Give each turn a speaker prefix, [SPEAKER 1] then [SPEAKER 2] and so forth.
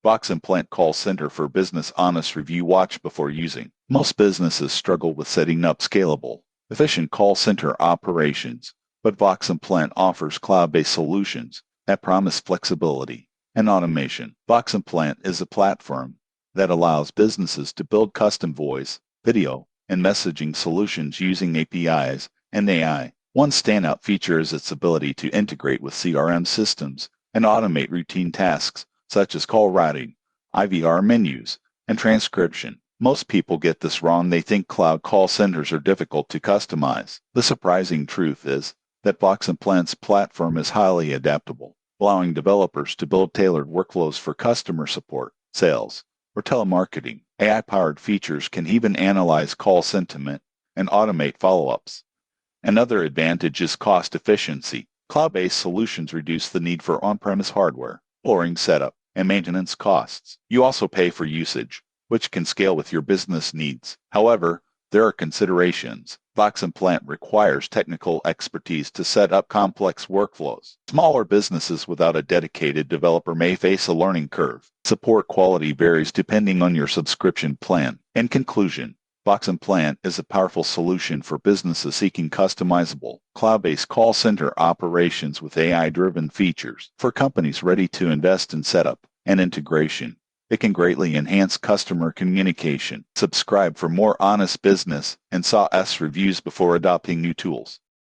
[SPEAKER 1] Vox and Plant Call Center for Business Honest Review. Watch before using. Most businesses struggle with setting up scalable, efficient call center operations, but Vox and Plant offers cloud-based solutions that promise flexibility and automation. Vox and Plant is a platform that allows businesses to build custom voice, video, and messaging solutions using APIs and AI. One standout feature is its ability to integrate with CRM systems and automate routine tasks such as call routing, IVR menus, and transcription. Most people get this wrong. They think cloud call centers are difficult to customize. The surprising truth is that Vox and Plant's platform is highly adaptable, allowing developers to build tailored workflows for customer support, sales, or telemarketing. AI-powered features can even analyze call sentiment and automate follow-ups. Another advantage is cost efficiency. Cloud-based solutions reduce the need for on-premise hardware, lowering setup and maintenance costs. You also pay for usage, which can scale with your business needs. However, there are considerations. Vox and Plant requires technical expertise to set up complex workflows. Smaller businesses without a dedicated developer may face a learning curve. Support quality varies depending on your subscription plan. In conclusion, Vox and Plant is a powerful solution for businesses seeking customizable, cloud-based call center operations with AI-driven features. For companies ready to invest in setup and integration, it can greatly enhance customer communication. Subscribe for more honest business and SaaS reviews before adopting new tools.